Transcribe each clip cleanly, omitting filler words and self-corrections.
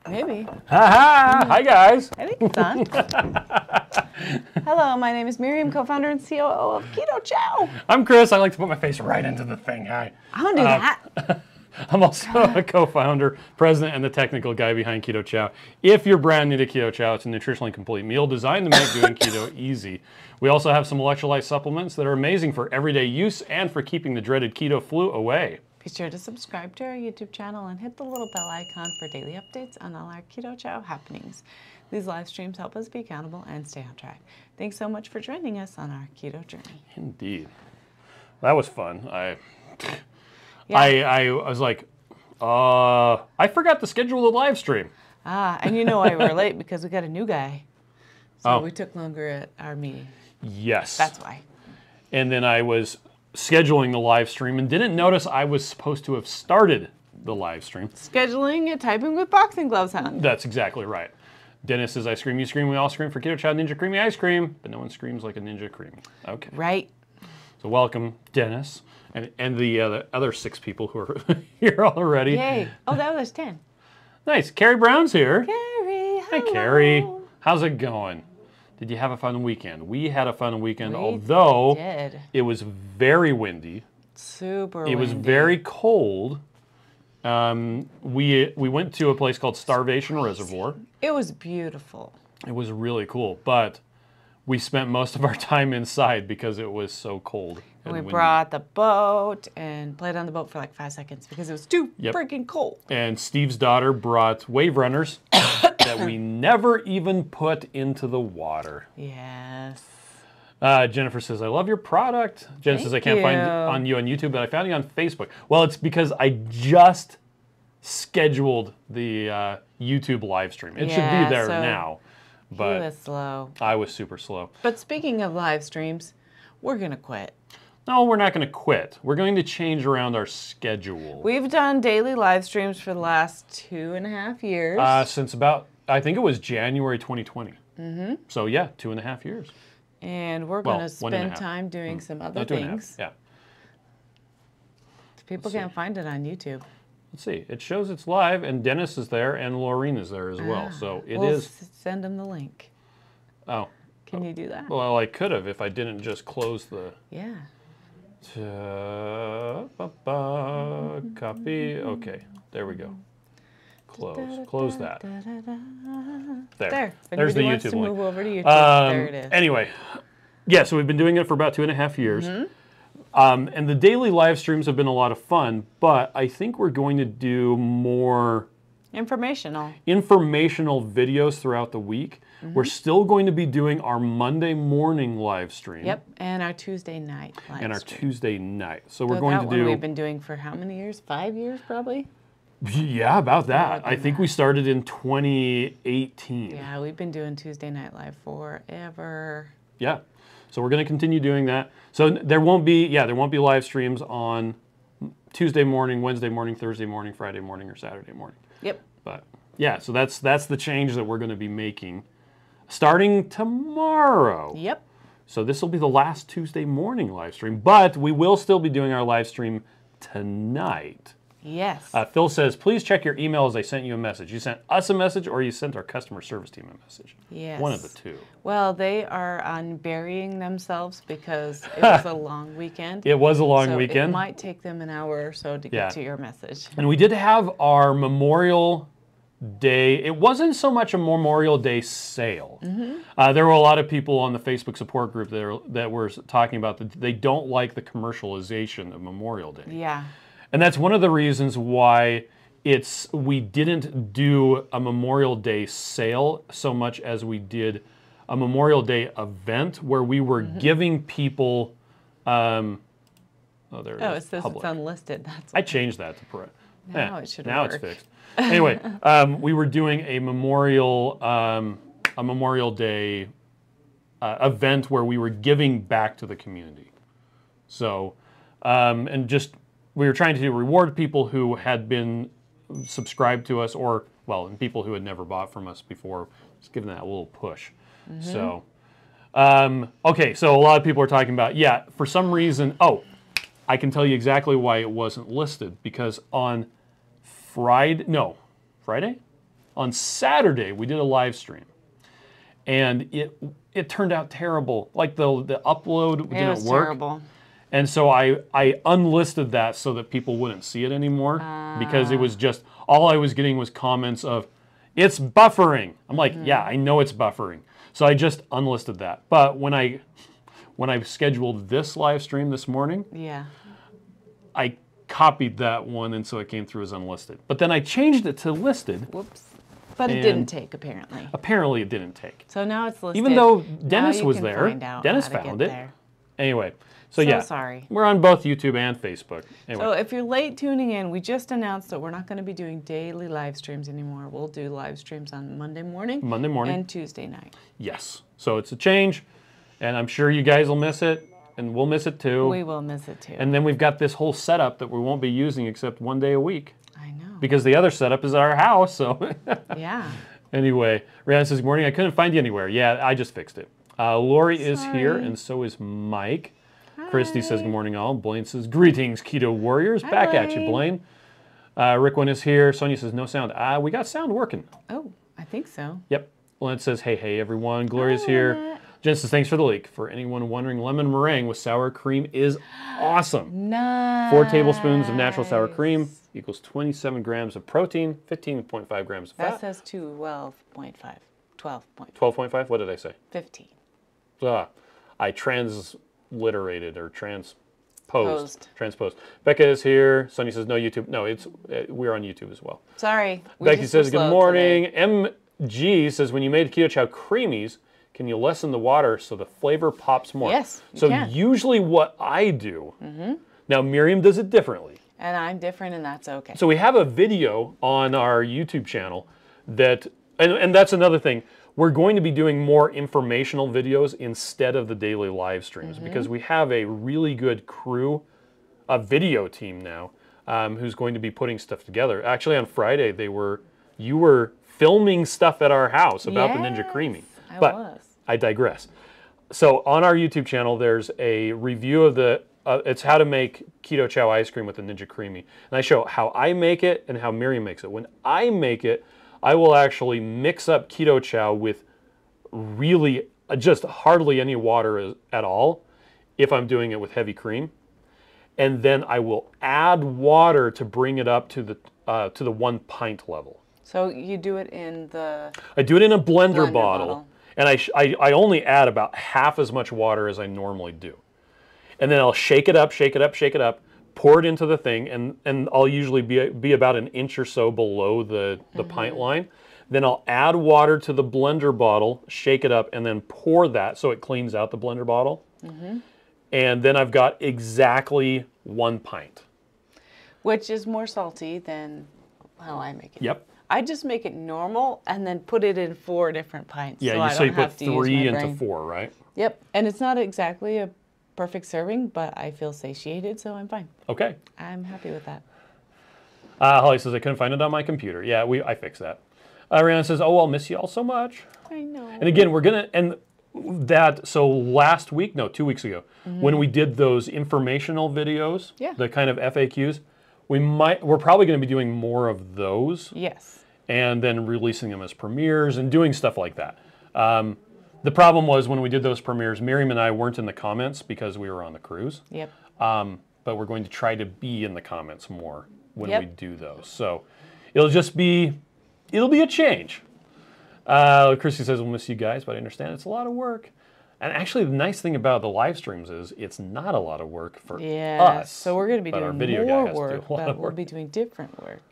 Maybe. Ha! Hi, guys. I think it's on. Hello, my name is Miriam, co-founder and COO of Keto Chow. I'm Chris. I like to put my face right into the thing. Hi. I don't do that. I'm also a co-founder, president, and the technical guy behind Keto Chow. If you're brand new to Keto Chow, it's a nutritionally complete meal designed to make doing keto easy. We also have some electrolyte supplements that are amazing for everyday use and for keeping the dreaded keto flu away. Be sure to subscribe to our YouTube channel and hit the little bell icon for daily updates on all our Keto Chow happenings. These live streams help us be accountable and stay on track. Thanks so much for joining us on our keto journey. Indeed. That was fun. I was like, I forgot to schedule the live stream. And you know why we're late, because we got a new guy. So we took longer at our meeting. Yes. That's why. And then I was scheduling the live stream and didn't notice I was supposed to have started the live stream. Scheduling and typing with boxing gloves on. That's exactly right. Dennis says, I scream, you scream, we all scream for Keto Chow Ninja Creamy Ice Cream, but no one screams like a Ninja Creamy. Okay. Right. So welcome, Dennis, and the other 6 people who are here already. Yay. Oh, that was 10. Nice. Carrie Brown's here. Carrie, hello. Hi, Carrie. How's it going? Did you have a fun weekend? We had a fun weekend, We although did. it was very windy. Super It windy. was very cold. We went to a place called Starvation Reservoir. It was beautiful. It was really cool, but we spent most of our time inside because it was so cold. And we windy. brought the boat and played on the boat for like 5 seconds because it was too Yep. freaking cold. And Steve's daughter brought wave runners that we never even put into the water. Yes. Jennifer says, I love your product. Jen says, I Thank can't find you. it on you on YouTube, but I found you on Facebook. Well, it's because I just scheduled the YouTube live stream. It should Yeah, be there so now, He but was slow. I was super slow. But speaking of live streams, we're going to quit. No, we're not going to quit. We're going to change around our schedule. We've done daily live streams for the last 2.5 years. Since about, I think it was January 2020. Mm-hmm. So yeah, 2.5 years. And we're going to 1.5. spend time doing some other Not 2.5, things. yeah. People can't find it on YouTube. Let's see. It shows it's live, and Dennis is there, and Laureen is there as well. So it We'll is. send them the link. Oh, Can you do that? well, I could have if I didn't just close the. Yeah. Copy. Okay, there we go. Close that. There. If There's the anybody wants YouTube to link. move over to YouTube, there it is. Anyway, yeah, so we've been doing it for about 2.5 years. Mm-hmm. And the daily live streams have been a lot of fun, but I think we're going to do more Informational. informational videos throughout the week. Mm-hmm. We're still going to be doing our Monday morning live stream. Yep, and our Tuesday night live And our stream. Tuesday night. So we're So going that to one do. we've been doing for how many years? 5 years, probably? Yeah, about that. than I think we started in 2018. Yeah, we've been doing Tuesday night live forever. Yeah. So we're going to continue doing that. So there won't be live streams on Tuesday morning, Wednesday morning, Thursday morning, Friday morning, or Saturday morning. Yep. But yeah, so that's the change that we're going to be making starting tomorrow. Yep. So this will be the last Tuesday morning live stream, but we will still be doing our live stream tonight. Yes. Phil says, please check your email as I sent you a message. You sent us a message or you sent our customer service team a message. Yes. One of the two. Well, they are unburying themselves because it was a long weekend. It was a long so weekend. it might take them an hour or so to get Yeah. to your message. And we did have our Memorial Day. It wasn't so much a Memorial Day sale. Mm-hmm. There were a lot of people on the Facebook support group that were talking about that they don't like the commercialization of Memorial Day. Yeah. And that's one of the reasons why we didn't do a Memorial Day sale so much as we did a Memorial Day event where we were giving people. There it Oh, is, it says public. it's unlisted. That's I changed that to Now it should now work. it's fixed. Anyway, we were doing a Memorial Day event where we were giving back to the community. So, and just we were trying to reward people who had been subscribed to us, and people who had never bought from us before, just giving that a little push. So, okay, so a lot of people are talking about, for some reason, I can tell you exactly why it wasn't listed, because on Friday? On Saturday, we did a live stream, and it turned out terrible. Like the upload didn't work. Terrible. And so I unlisted that so that people wouldn't see it anymore, because it was just, all I was getting was comments of, it's buffering. I'm like, yeah, I know it's buffering. So I just unlisted that. But when I scheduled this live stream this morning, Yeah. I copied that one, and so it came through as unlisted. But then I changed it to listed. Whoops. But it And didn't take, apparently. Apparently it didn't take. So now it's listed. Even though Now Dennis you was can there, find out Dennis how to found get it. there. Anyway, so So yeah, sorry. we're on both YouTube and Facebook. Anyway. So if you're late tuning in, we just announced that we're not going to be doing daily live streams anymore. We'll do live streams on Monday morning. And Tuesday night. Yes. So it's a change, and I'm sure you guys will miss it, and we'll miss it too. We will miss it too. And then we've got this whole setup that we won't be using except one day a week. I know. Because the other setup is at our house, so. Yeah. Anyway, Rhiannon says, good morning, I couldn't find you anywhere. Yeah, I just fixed it. Lori is here, Sorry. and so is Mike. Hi. Christy says, good morning all. Blaine says, greetings, Keto Warriors. Hi, Back at you, Blaine. Blaine. Rick is here. Sonia says, no sound. We got sound working. Oh, I think so. Yep. Lynette says, hey, everyone. Gloria's here. Lynette. Jen says, thanks for the leak. For anyone wondering, lemon meringue with sour cream is awesome. Nice. 4 tablespoons of natural sour cream equals 27 grams of protein, 15.5 grams of That fat. says 12.5. 12.5. 12.5? What did I say? 15. I transliterated or transposed. Becca is here. Sonia says, no YouTube. No, we're on YouTube as well. Sorry. Becky says, good morning. MG says, when you made Keto Chow creamies, can you lessen the water so the flavor pops more? Yes, you So can. usually what I do, now Miriam does it differently. And I'm different, and that's okay. So we have a video on our YouTube channel that, and that's another thing, we're going to be doing more informational videos instead of the daily live streams, because we have a really good crew, a video team now, who's going to be putting stuff together. Actually, on Friday, you were filming stuff at our house about the Ninja Creamy. But I digress. So on our YouTube channel, there's a review of it's how to make Keto Chow ice cream with the Ninja Creamy. And I show how I make it and how Miriam makes it. When I make it, I will actually mix up Keto Chow with really just hardly any water at all if I'm doing it with heavy cream. And then I will add water to bring it up to the 1 pint level. So you do it in the... I do it in a blender bottle. And I only add about half as much water as I normally do. And then I'll shake it up, pour it into the thing, and I'll usually be about an inch or so below the pint line. Then I'll add water to the blender bottle, shake it up, and then pour that so it cleans out the blender bottle. And then I've got exactly 1 pint. Which is more salty than how I make it. Yep. I just make it normal and then put it in 4 different pints. Yeah, so you put 3 into 4, right? Yep, and it's not exactly a perfect serving, but I feel satiated, so I'm fine. Okay. I'm happy with that. Holly says, I couldn't find it on my computer. Yeah, I fixed that. Rihanna says, oh, I'll miss you all so much. I know. And again, so last week, no, 2 weeks ago, when we did those informational videos, the kind of FAQs, we're probably going to be doing more of those. Yes. And then releasing them as premieres and doing stuff like that. The problem was when we did those premieres, Miriam and I weren't in the comments because we were on the cruise. Yep. But we're going to try to be in the comments more when we do those. So it'll be a change. Christy says, we'll miss you guys, but I understand it's a lot of work. And actually, the nice thing about the live streams is it's not a lot of work for us. So we're going to be doing more work, but we'll be doing different work.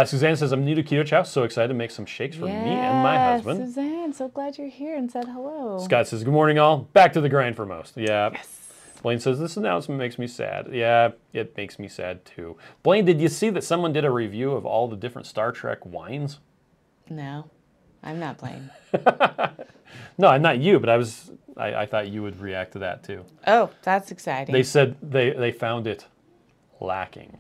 Suzanne says, I'm new to Keto Chow, so excited to make some shakes for me and my husband. Suzanne, so glad you're here and said hello. Scott says, good morning all. Back to the grind for most. Yeah. Yes. Blaine says, this announcement makes me sad. Yeah, it makes me sad too. Blaine, did you see that someone did a review of all the different Star Trek wines? No, I'm not Blaine. No, I'm not you, but I thought you would react to that too. Oh, that's exciting. They said they found it lacking.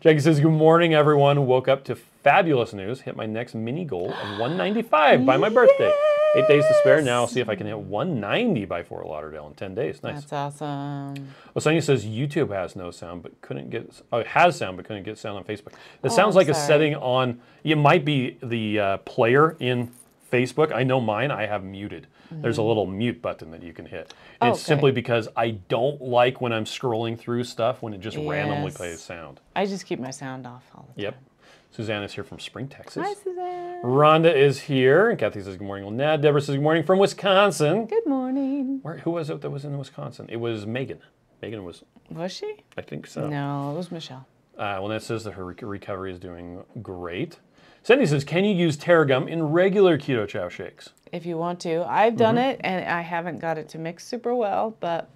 Jackie says, good morning, everyone. Woke up to fabulous news. Hit my next mini goal of 195 by my birthday. 8 days to spare. Now I'll see if I can hit 190 by Fort Lauderdale in 10 days. Nice. That's awesome. Well, Sonia says YouTube has no sound, but couldn't get. Oh, it has sound, but couldn't get sound on Facebook. That sounds I'm like a sorry. setting on. It might be the player in Facebook. I know mine. I have muted. There's a little mute button that you can hit. And it's simply because I don't like when I'm scrolling through stuff when it just randomly plays sound. I just keep my sound off all the time. Yep. Suzanne is here from Spring, Texas. Hi, Suzanne. Rhonda is here. And Kathy says good morning. Well, Ned. Deborah says good morning from Wisconsin. Good morning. Who was it that was in Wisconsin? It was Megan. Megan was. Was she? I think so. No, it was Michelle. Well, that says that her recovery is doing great. Cindy says, can you use tera gum in regular Keto Chow shakes? If you want to. I've done it, and I haven't got it to mix super well, but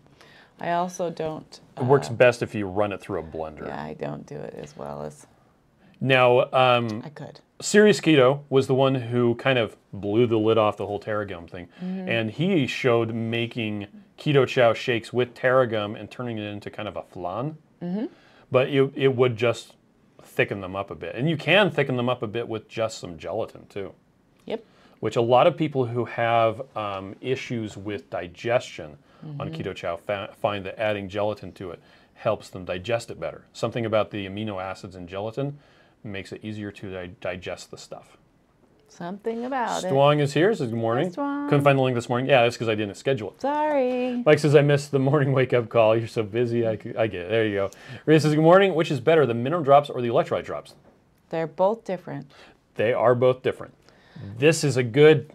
I also don't. It works best if you run it through a blender. Yeah, I don't do it as well as Now, I could. Serious Keto was the one who kind of blew the lid off the whole tera gum thing. And he showed making Keto Chow shakes with tera gum and turning it into kind of a flan. But it would just thicken them up a bit. And you can thicken them up a bit with just some gelatin too. Yep. Which a lot of people who have issues with digestion on Keto Chow find that adding gelatin to it helps them digest it better. Something about the amino acids in gelatin makes it easier to digest the stuff. Something about it. Stwong is here, says good morning. Hi, Stwong. Couldn't find the link this morning. Yeah, that's because I didn't schedule it. Sorry. Mike says, I missed the morning wake-up call. You're so busy. I get it. There you go. Rita says, good morning. Which is better, the mineral drops or the electrolyte drops? They're both different. They are both different. This is a good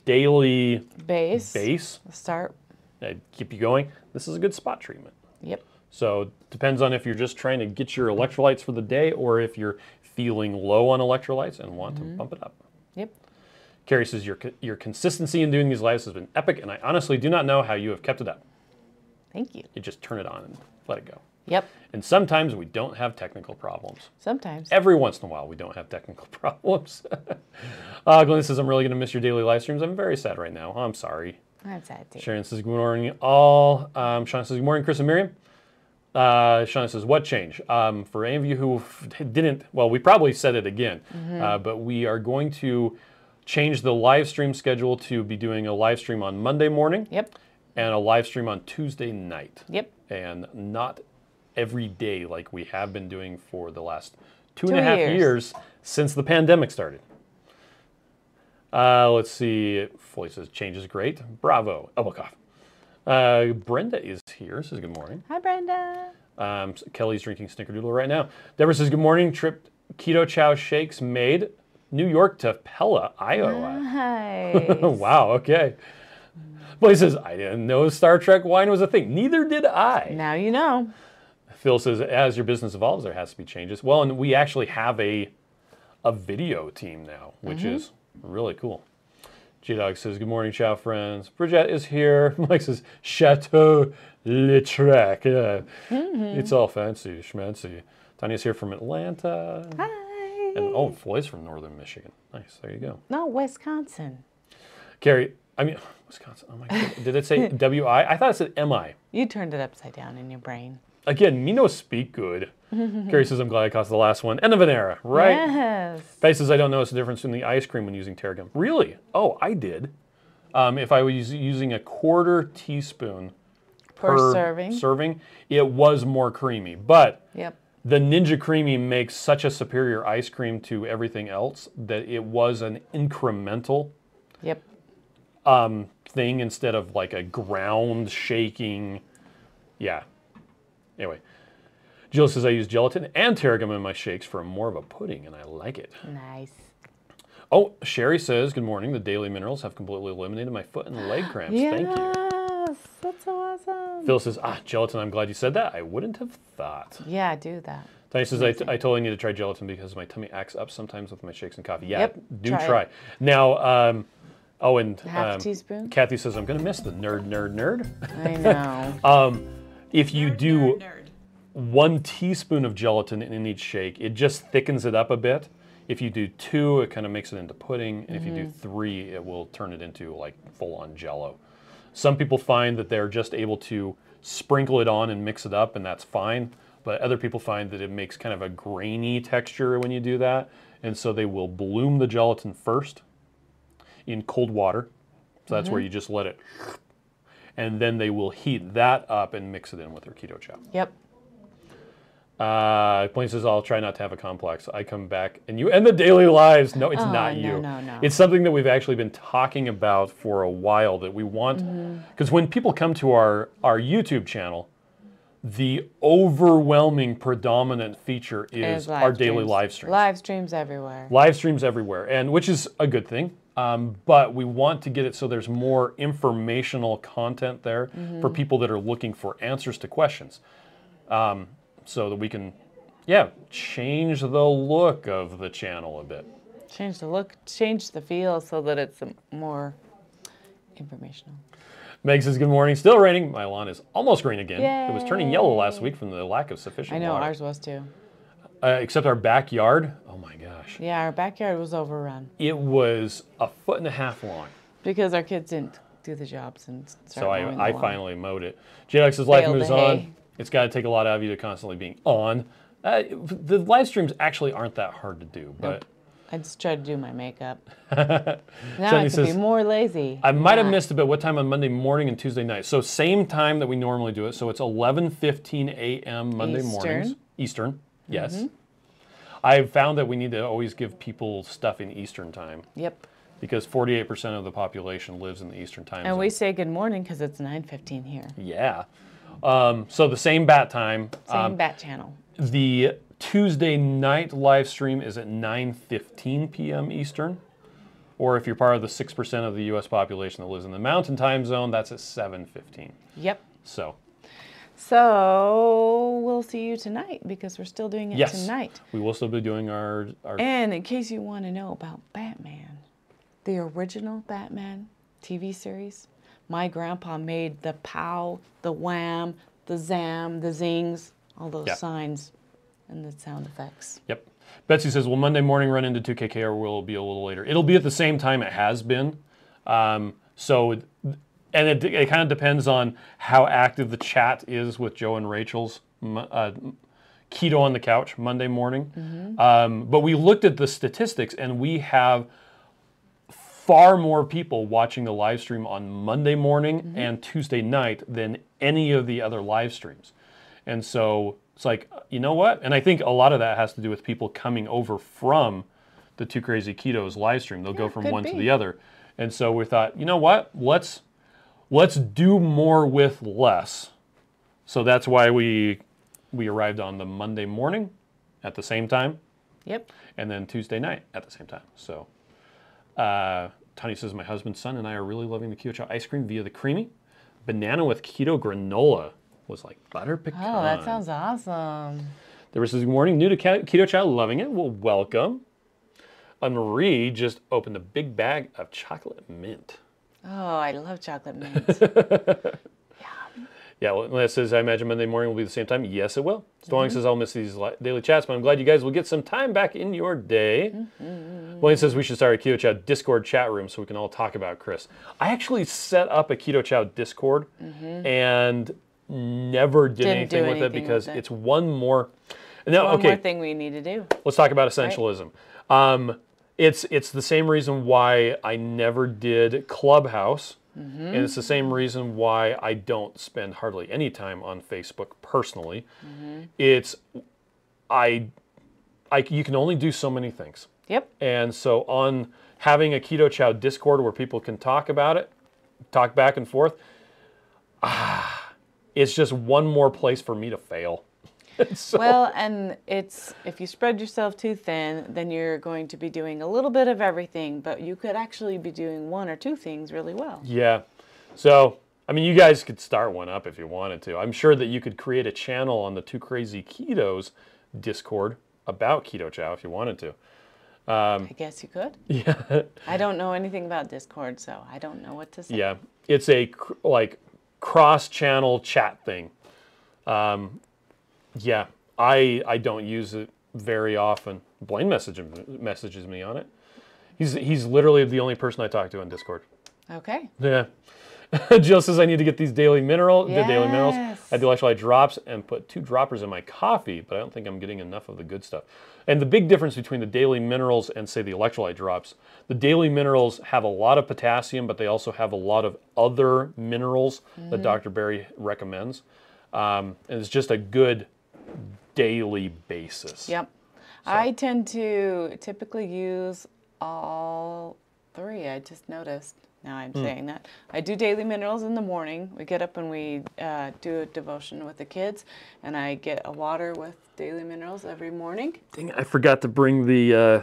daily Base. Start. Keep you going. This is a good spot treatment. Yep. So it depends on if you're just trying to get your electrolytes for the day or if you're feeling low on electrolytes and want to bump it up. Yep. Carrie says, your consistency in doing these lives has been epic, and I honestly do not know how you have kept it up. Thank you. You just turn it on and let it go. Yep. And sometimes we don't have technical problems. Sometimes. Every once in a while we don't have technical problems. Glenn says, I'm really going to miss your daily live streams. I'm very sad right now. I'm sorry. I'm sad too. Sharon says, good morning all. Sean says, good morning, Chris and Miriam. Sean says, what change? For any of you who didn't, well, we probably said it again, but we are going to change the live stream schedule to be doing a live stream on Monday morning. Yep. And a live stream on Tuesday night. Yep. And not every day like we have been doing for the last 2.5 years since the pandemic started. Let's see. Floyd says, change is great. Bravo. Elbow cough. Brenda is here. Says good morning. Hi, Brenda. Kelly's drinking Snickerdoodle right now. Deborah says, good morning. Trip Keto Chow shakes made New York to Pella, Iowa. Nice. Wow, okay. Well, he says, I didn't know Star Trek wine was a thing. Neither did I. Now you know. Phil says, as your business evolves, there has to be changes. Well, and we actually have a video team now, which is really cool. G-Dog says, good morning, Chow friends. Bridget is here. Mike says, Chateau Le Trek. It's all fancy, schmancy. Tanya's here from Atlanta. Hi. And Floyd's from northern Michigan. Nice, there you go. No, Wisconsin. Carrie, Wisconsin. Oh my God. Did it say W-I? I thought it said M-I. You turned it upside down in your brain. Again, me no speak good. Carrie says, I'm glad I caught the last one. End of an era, right? Yes. Faye says, I don't notice the difference in the ice cream when using tera gum. Really? Oh, I did. If I was using a 1/4 teaspoon per serving, it was more creamy. But the Ninja Creamy makes such a superior ice cream to everything else that it was an incremental thing instead of like a ground shaking. Yeah. Anyway, Jill says, I use gelatin and tera gum in my shakes for more of a pudding, and I like it. Nice. Oh, Sherry says, good morning. The daily minerals have completely eliminated my foot and leg cramps. Thank you. Yes, that's so awesome. Phil says, gelatin, I'm glad you said that. I wouldn't have thought. Yeah, do that. Tanya says, I totally need to try gelatin because my tummy acts up sometimes with my shakes and coffee. Yeah, do try. Now, and half a teaspoon. Kathy says, I'm going to miss the nerd. I know. If you do 1 teaspoon of gelatin in each shake, it just thickens it up a bit. If you do 2, it kind of makes it into pudding. And if you do 3, it will turn it into like full-on Jell-O. Some people find that they're just able to sprinkle it on and mix it up, and that's fine. But other people find that it makes kind of a grainy texture when you do that. And so they will bloom the gelatin first in cold water. So that's where you just let it, and then they will heat that up and mix it in with their Keto Chow. Yep. Blaine says, I'll try not to have a complex. I come back and you end the daily lives. No, it's not you. No. It's something that we've actually been talking about for a while that we want. Because when people come to our YouTube channel, the overwhelming predominant feature is our daily live streams. Live streams everywhere. Live streams everywhere, and which is a good thing. But we want to get it so there's more informational content there for people that are looking for answers to questions. So that we can, change the look of the channel a bit. Change the look, change the feel so that it's more informational. Meg says, good morning. Still raining. My lawn is almost green again. Yay. It was turning yellow last week from the lack of sufficient water. Ours was too. Except our backyard. Oh my gosh. Yeah, our backyard was overrun. It was 1.5 feet long. Because our kids didn't do the jobs and start mowing the I lawn. finally mowed it. JX says, life Baled moves the on. hay. It's got to take a lot out of you to constantly being on. The live streams actually aren't that hard to do, but Nope. I just tried to do my makeup. Now I can be more lazy. I might have missed a bit. What time on Monday morning and Tuesday night? So same time that we normally do it. So it's 11:15 a.m. Monday mornings. Eastern. Yes. I've found that we need to always give people stuff in Eastern time. Yep. Because 48% of the population lives in the Eastern time zone. And we say good morning because it's 9:15 here. Yeah. So the same bat time. Same bat channel. The Tuesday night live stream is at 9:15 p.m. Eastern. Or if you're part of the 6% of the U.S. population that lives in the Mountain Time Zone, that's at 7:15. Yep. So we'll see you tonight because we're still doing it tonight. We will still be doing our... And in case you want to know about Batman, the original Batman TV series, my grandpa made the pow, the wham, the zam, the zings, all those signs and the sound effects. Yep. Betsy says, will Monday morning run into 2KK or will it be a little later? It'll be at the same time it has been. And it kind of depends on how active the chat is with Joe and Rachel's Keto on the Couch Monday morning. But we looked at the statistics and we have far more people watching the live stream on Monday morning and Tuesday night than any of the other live streams. And so it's like, you know what? And I think a lot of that has to do with people coming over from the Two Crazy Ketos live stream. They'll go from one to the other. And so we thought, you know what? Let's do more with less. So that's why we arrived on the Monday morning at the same time. Yep. And then Tuesday night at the same time. So Tanya says, my husband's son and I are really loving the Keto Chow ice cream via the creamy. Banana with keto granola was like butter pecan. Oh, that sounds awesome. There was this morning, new to Keto Chow, loving it. Well, welcome. Marie just opened a big bag of chocolate mint. Oh, I love chocolate mint. Yeah, well, it says, I imagine Monday morning will be the same time. Yes, it will. Stalling says, I'll miss these daily chats, but I'm glad you guys will get some time back in your day. Blaine says, we should start a Keto Chow Discord chat room so we can all talk about Chris. I actually set up a Keto Chow Discord and never did anything with it because it's one more... Now, one more thing we need to do. Let's talk about essentialism. Right. It's the same reason why I never did Clubhouse. And it's the same reason why I don't spend hardly any time on Facebook personally. It's you can only do so many things. Yep. And so on having a Keto Chow Discord where people can talk about it, talk back and forth, it's just one more place for me to fail. So, well, and it's if you spread yourself too thin, then you're going to be doing a little bit of everything, but you could actually be doing one or two things really well. Yeah. So, I mean, you guys could start one up if you wanted to. I'm sure that you could create a channel on the Two Crazy Ketos Discord about Keto Chow if you wanted to. I guess you could. Yeah. I don't know anything about Discord, so I don't know what to say. Yeah. It's a cross-channel chat thing. Yeah, I don't use it very often. Blaine messages me on it. He's literally the only person I talk to on Discord. Okay. Yeah. Jill says I need to get these daily minerals. Yes. The daily minerals. I do electrolyte drops and put 2 droppers in my coffee, but I don't think I'm getting enough of the good stuff. And the big difference between the daily minerals and say the electrolyte drops, the daily minerals have a lot of potassium, but they also have a lot of other minerals that Dr. Berry recommends. And it's just a good daily basis. Yep. So. I tend to typically use all 3. I just noticed. Now I'm saying that. I do daily minerals in the morning. We get up and we do a devotion with the kids, and I get a water with daily minerals every morning. Dang, I forgot to bring the,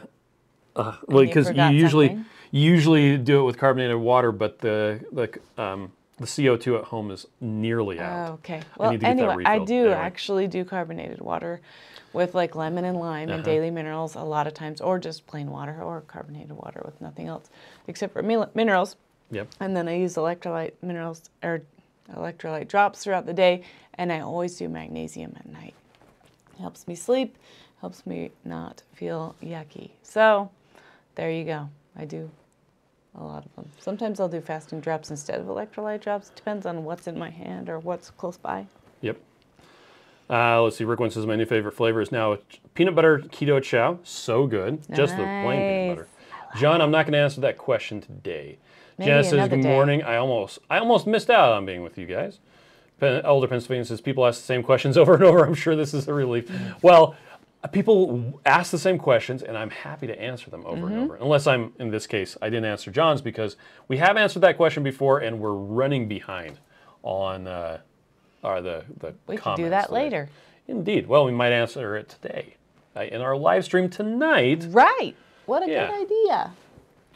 well, because you usually do it with carbonated water, but the CO2 at home is nearly out. Oh, okay. Well, anyway, I do actually do carbonated water with like lemon and lime and daily minerals a lot of times, or just plain water or carbonated water with nothing else except for minerals. Yep. And then I use electrolyte minerals or electrolyte drops throughout the day, and I always do magnesium at night. It helps me sleep, helps me not feel yucky. So there you go. I do a lot of them. Sometimes I'll do fasting drops instead of electrolyte drops. Depends on what's in my hand or what's close by. Yep. Let's see. Rick one says my new favorite flavor is now peanut butter keto chow. So good. Nice. Just the plain peanut butter. John, I'm not going to answer that question today. Jenna says, good morning. I almost missed out on being with you guys. Elder Pennsylvania says, people ask the same questions over and over. I'm sure this is a relief. Well, people ask the same questions, and I'm happy to answer them over and over. Unless in this case, I didn't answer John's because we have answered that question before, and we're running behind on the we comments. can do that later. Indeed. Well, we might answer it today in our live stream tonight. Right. What a good idea.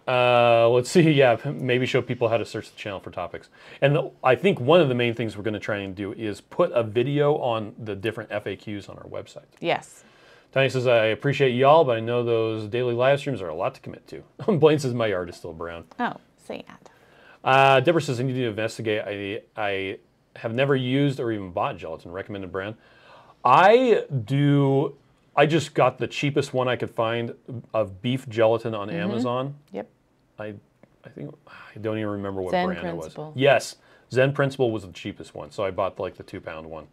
Let's see. Yeah, maybe show people how to search the channel for topics. And I think one of the main things we're going to try and do is put a video on the different FAQs on our website. Yes. Tony says, I appreciate y'all, but I know those daily live streams are a lot to commit to. Blaine says, my yard is still brown. Oh, sad. Deborah says, I need to investigate. I have never used or even bought gelatin. Recommended brand. I just got the cheapest one I could find of beef gelatin on Amazon. Yep. I think, I don't even remember what Zen brand Principle. it was. Yes, Zen Principle was the cheapest one, so I bought like the 2-pound one.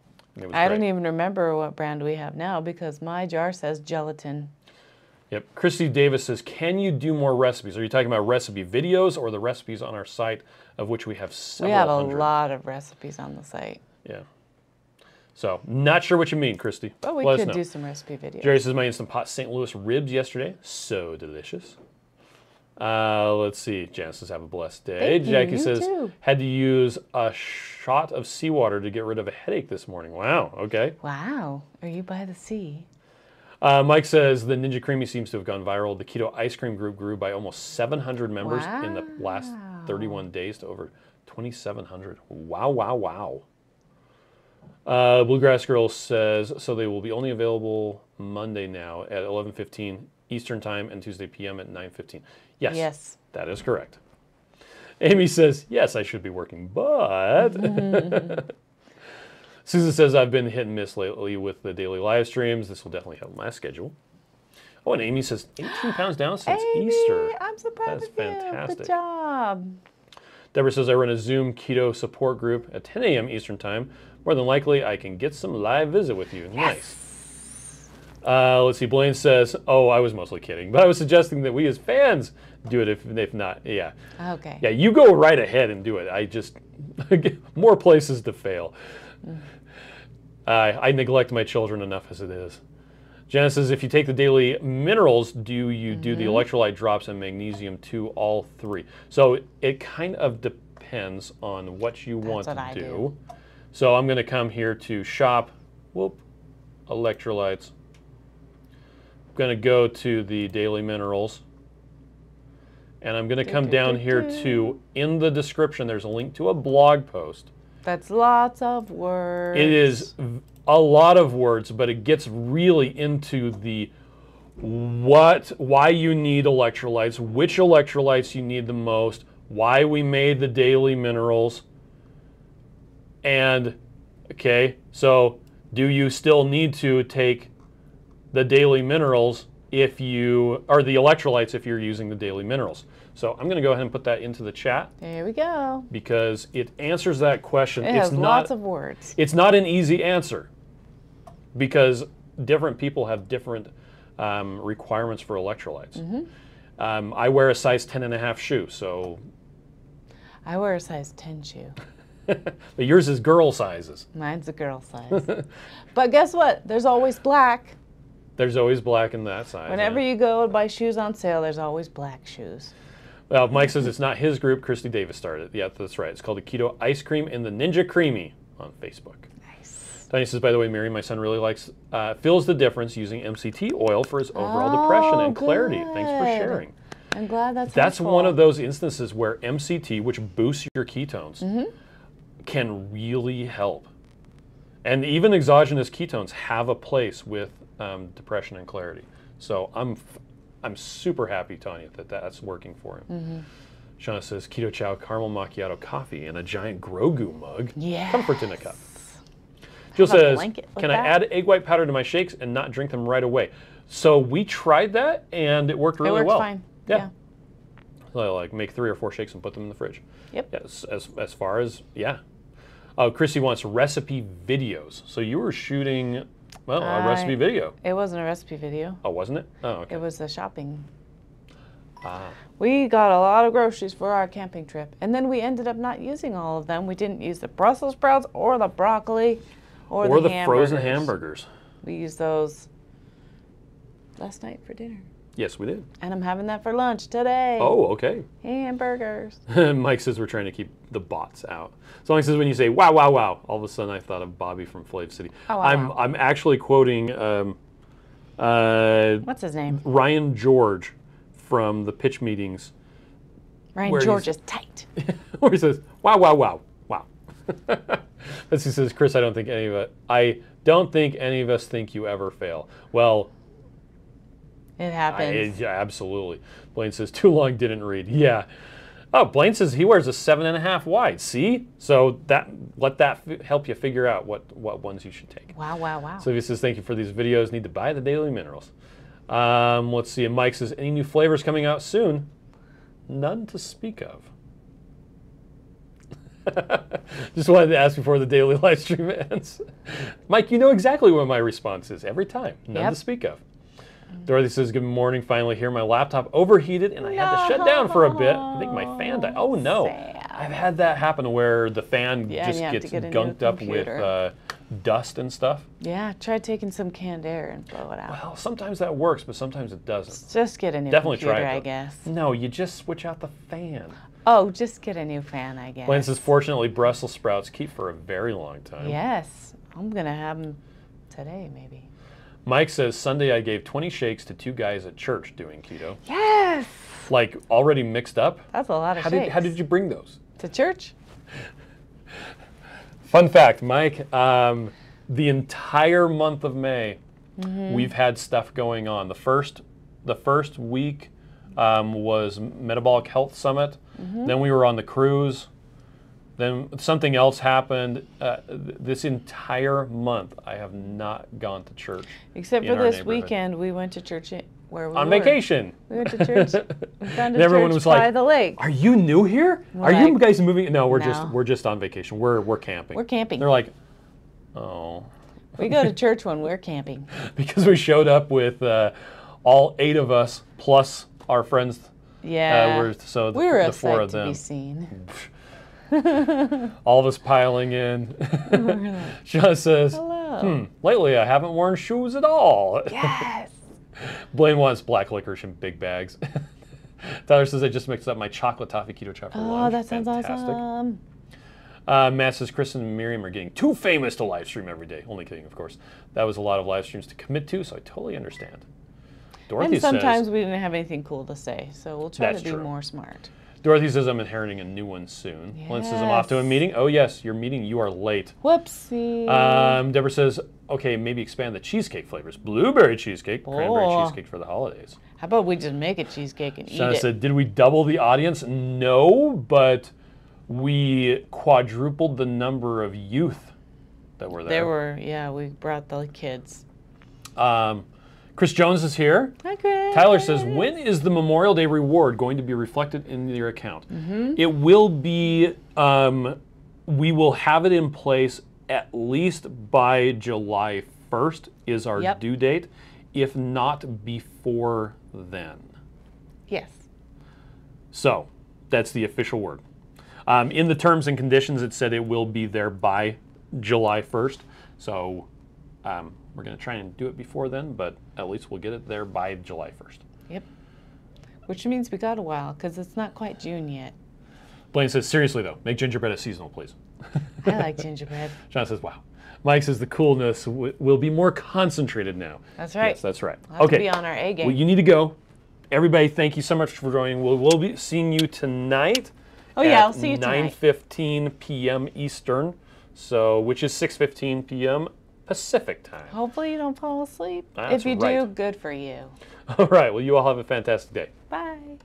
I don't even remember what brand we have now because my jar says gelatin. Yep. Christy Davis says, can you do more recipes? Are you talking about recipe videos or the recipes on our site, of which we have several hundred? We have a lot of recipes on the site. Yeah. So, not sure what you mean, Christy. But we could do some recipe videos. Jerry says, my Instant Pot St. Louis ribs yesterday. So delicious. Let's see. Janice says, have a blessed day. Jackie says, had to use a shot of seawater to get rid of a headache this morning. Wow. Okay. Wow. Are you by the sea? Mike says, the Ninja Creamy seems to have gone viral. The Keto Ice Cream group grew by almost 700 members in the last 31 days to over 2,700. Wow, wow, wow. Bluegrass Girl says, so they will be only available Monday now at 11:15 Eastern Time and Tuesday p.m. at 9:15. Yes, yes, that is correct. Amy says, yes, I should be working, but... Susan says, I've been hit and miss lately with the daily live streams. This will definitely help my schedule. Oh, and Amy says, 18 pounds down since Easter. I'm so proud of you. That's fantastic. Good job. Deborah says, I run a Zoom keto support group at 10 a.m. Eastern Time. More than likely, I can get some live visit with you. Nice. Let's see. Blaine says, oh, I was mostly kidding, but I was suggesting that we as fans do it if not. Yeah. Okay. Yeah, you go right ahead and do it. I just, more places to fail. I neglect my children enough as it is. Janice says, if you take the daily minerals, do you do the electrolyte drops and magnesium too, all 3? So it kind of depends on what you want to do. So I'm going to come here to shop, electrolytes. I'm going to go to the daily minerals. And I'm going to come down here to, in the description, there's a link to a blog post. That's lots of words. It is a lot of words, but it gets really into the why you need electrolytes, which electrolytes you need the most, why we made the daily minerals. And, okay, so do you still need to take the daily minerals or the electrolytes if you're using the daily minerals? So I'm going to go ahead and put that into the chat There we go. because it answers that question. It has lots of words. It's not an easy answer because different people have different requirements for electrolytes. I wear a size 10.5 shoe, so. I wear a size 10 shoe. But yours is girl sizes. Mine's a girl size. But guess what? There's always black. There's always black in that size. Whenever you go and buy shoes on sale, there's always black shoes. Well, Mike says it's not his group. Christy Davis started it. Yeah, that's right. It's called the Keto Ice Cream and the Ninja Creamy on Facebook. Nice. Tanya says, by the way, Miriam, my son really likes, feels the difference using MCT oil for his overall depression and clarity. Thanks for sharing. I'm glad that's helpful. One of those instances where MCT, which boosts your ketones, can really help. And even exogenous ketones have a place with depression and clarity. So I'm super happy, Tanya, that that's working for him. Shauna says, Keto Chow caramel macchiato coffee in a giant Grogu mug. Yeah. Comfort in a cup. Jill says, can I add egg white powder to my shakes and not drink them right away? So we tried that and it worked really well. It worked fine. Yeah. So like make 3 or 4 shakes and put them in the fridge. Yep. Yes, as far as, Oh, Chrissy wants recipe videos. So you were shooting, well, a recipe video. It wasn't a recipe video. Oh, wasn't it? Oh, okay. It was a shopping. We got a lot of groceries for our camping trip, and then we ended up not using all of them. We didn't use the Brussels sprouts or the broccoli or the frozen hamburgers. We used those last night for dinner. Yes, we did. And I'm having that for lunch today. Oh, okay. Hamburgers. Mike says we're trying to keep the bots out. So Mike says when you say wow, wow, wow, all of a sudden I thought of Bobby from Flav City. Oh, wow, I'm actually quoting what's his name? Ryan George from the pitch meetings. Ryan George is tight. Where he says, wow, wow, wow, wow. As he says, Chris, I don't think any of us think you ever fail. Well, it happens. Yeah, absolutely. Blaine says, too long, didn't read. Yeah. Oh, Blaine says he wears a 7.5 wide. See? So let that help you figure out what ones you should take. Wow, wow, wow. So he says, thank you for these videos. Need to buy the daily minerals. Let's see. And Mike says, any new flavors coming out soon? None to speak of. Just wanted to ask before the daily live stream ends. Mike, you know exactly what my response is every time. None to speak of. Dorothy says, good morning. Finally here. My laptop overheated and I had to shut down for a bit. I think my fan died. Oh, no. Sad. I've had that happen where the fan just gets gunked up with dust and stuff. Yeah, try taking some canned air and blow it out. Well, sometimes that works, but sometimes it doesn't. Just get a new computer, I guess. No, you just switch out the fan. Oh, just get a new fan, I guess. Blaine says, fortunately, Brussels sprouts keep for a very long time. Yes. I'm going to have them today, maybe. Mike says, Sunday I gave 20 shakes to 2 guys at church doing keto. Yes! Like, already mixed up? That's a lot of shakes. How did you bring those? To church? Fun fact, Mike, the entire month of May, we've had stuff going on. The first week was Metabolic Health Summit. Then we were on the cruise. Then something else happened. This entire month, I have not gone to church. Except for this weekend, we went to church where we were. On vacation. We went to church. We found a everyone church was by like, the lake. Are you new here? Are you guys moving? No, we're just on vacation. We're camping. We're camping. They're like, oh. We go to church when we're camping. Because we showed up with all 8 of us plus our friends. Yeah. We were the 4 of them. To be seen. All of us piling in. Shauna says, hello. Lately I haven't worn shoes at all. Yes. Blaine wants black licorice in big bags. Tyler says, I just mixed up my chocolate toffee keto chow for lunch. Oh, that sounds awesome. Matt says, Chris and Miriam are getting too famous to live stream every day. Only kidding, of course. That was a lot of live streams to commit to, so I totally understand. Dorothy and sometimes we didn't have anything cool to say, so we'll try to be more smart. Dorothy says, I'm inheriting a new one soon. Yes. Lynn says, I'm off to a meeting. Oh, yes, your meeting. You are late. Whoopsie. Deborah says, okay, maybe expand the cheesecake flavors. Blueberry cheesecake, cranberry cheesecake for the holidays. How about we just make a cheesecake and eat it? Shauna said, did we double the audience? No, but we quadrupled the number of youth that were there. We brought the kids. Chris Jones is here. Hi, Chris. Tyler says, when is the Memorial Day reward going to be reflected in your account? It will be, we will have it in place at least by July 1st is our due date, if not before then. Yes. So that's the official word. In the terms and conditions, it said it will be there by July 1st. So we're going to try and do it before then, but at least we'll get it there by July 1st. Yep. Which means we got a while, because it's not quite June yet. Blaine says, seriously though, make gingerbread a seasonal, please. I like gingerbread. John says, wow. Mike says the coolness will be more concentrated now. That's right. Yes, that's right. We'll have to be on our A game. Well, you need to go. Everybody, thank you so much for joining. We'll be seeing you tonight. Oh yeah, I'll see you tonight. 9:15 p.m. Eastern, so which is 6:15 p.m. Pacific time. Hopefully you don't fall asleep. That's if you right. do, good for you. All right. Well, you all have a fantastic day. Bye.